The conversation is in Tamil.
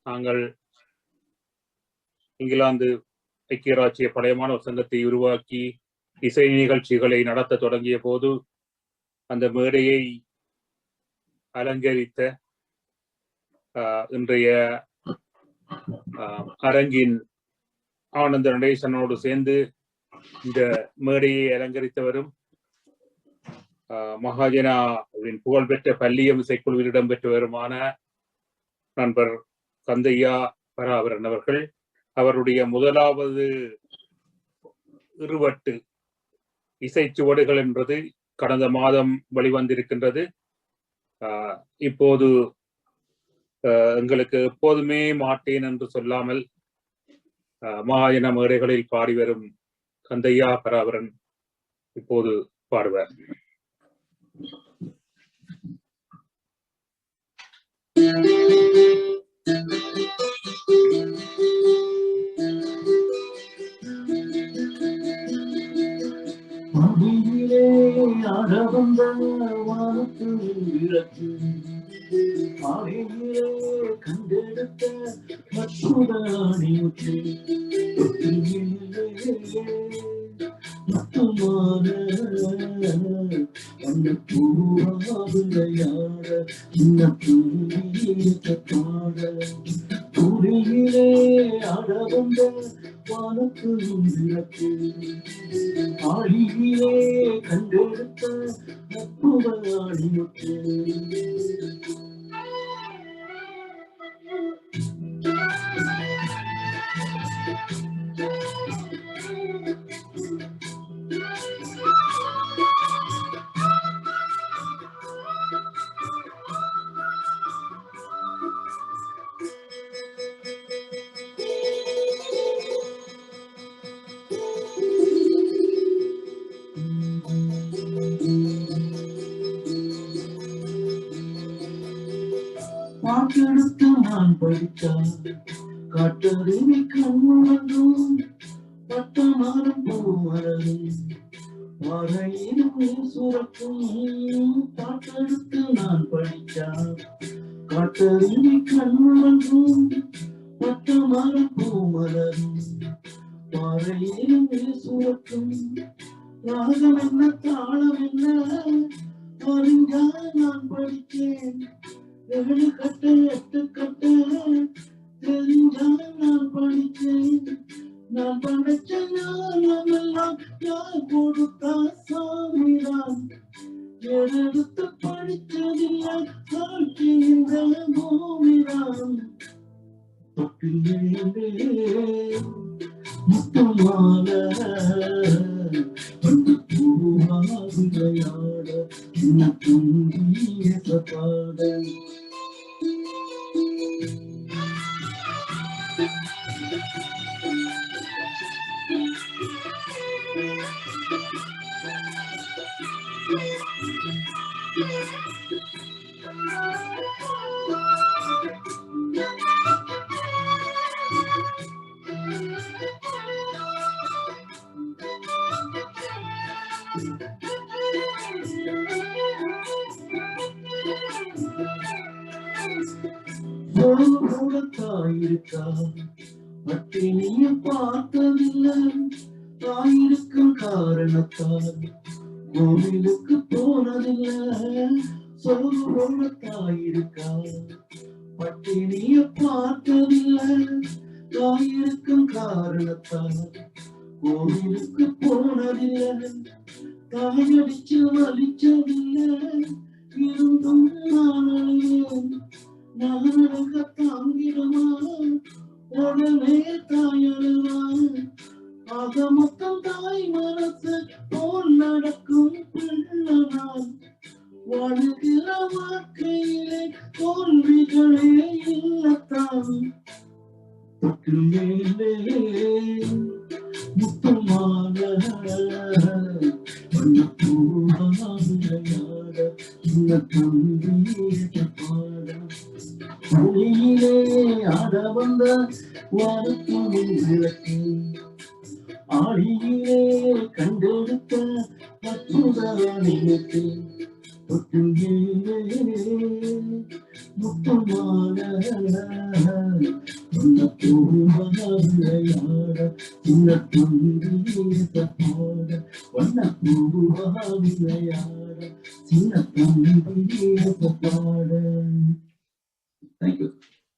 நாங்கள் இங்கிலாந்து ஐக்கிய ராச்சிய பழைய மாணவர் சங்கத்தை உருவாக்கி இசை நிகழ்ச்சிகளை நடத்த தொடங்கிய போது அந்த மேடையை அலங்கரித்த இன்றைய அரங்கின் ஆனந்த நடேசனோடு சேர்ந்து இந்த மேடையை அலங்கரித்தவரும் மகாஜனாவின் புகழ்பெற்ற பல்லியம் இசைக்குழுவில் இடம்பெற்றவருமான நண்பர் கந்தையா பராபரன் அவர்கள். அவருடைய முதலாவது இருவட்டு இசைச்சுவடுகள் என்பது கடந்த மாதம் வெளிவந்திருக்கின்றது. இப்போது எங்களுக்கு எப்போதுமே மாட்டேன் என்று சொல்லாமல் மகாஜன மேடைகளில் பாடி வரும் கந்தையா பராபரன் இப்போது பாடுவார். ஆடவந்த வானத்து விளக்கு ஆடையிலே கண்டெடுத்த அற்புதானி முற்று முத்துமான அந்த பூவாவிளையாட இந்த பூமியேற்ற பாட துணியிலே ஆடவந்த வானத்து விளக்கு ஆழியிலே கண்டெடுத்த அற்புதானி முற்று பாட்டெடுத்து நான் படித்தான் காட்டறிவி கண்ணுறங்கும் பட்டமாறும் பூமரரும் வரையிலும் சுரக்கும். பாட்டெடுத்து நான் படித்தான் காட்டறிவி கண்ணுறங்கும் பட்டமாறும் பூமரரும் வரையிலும் சுரக்கும். ராகம் என்ன தாளம் என்ன அறிஞ்சா நான் படித்தேன். 7 கட்டு 8 கட்டு தெரிஞ்சா நான் படித்தேன். நான் படைச்ச ஞானமெல்லாம் யார் கொடுத்தா சாமிதான். எடுத்து படித்ததில்லை சாட்சி இந்த பூமிதான். முத்துமால பூவாவிளையாட துங்கிய பாட தாயிருக்கா பட்டினிய பார்த்ததில்லை. தாயிருக்கும் காரணத்தால் கோவிலுக்கு போனதில்லை. சொல்ல தாயிருக்கா பட்டினிய பார்த்ததில்லை. தாயிருக்கும் காரணத்தால் கோவிலுக்கு போனதில்லை. தாயடிச்சு வலிச்சதில்லை. இருந்தும் நான் அழிவேன். நானக தாங்கிடுமா உடனே தாயழுவான். ஆக மொத்தம் தாய் மனசு போல் நடக்கும் பிள்ளனான். வாழ்கிற வாழ்க்கையிலே தோல்விகளே இல்லத்தான். தொட்டிலே முத்துமான பூவாவிளையாட இந்த தம்பிய பாட ஒளியிலே ஆட வந்த வானத்தின் விளக்கு ஆழியிலே கண்டெடுத்த அற்புத நினைத்து தொட்டிலே முத்தமான உன்னை பூவா விளையாட சின்ன தம்பியேத்த பாட உன்னை பூவா விளையாட சின்ன தம்பியேத்த பாட. Thank you.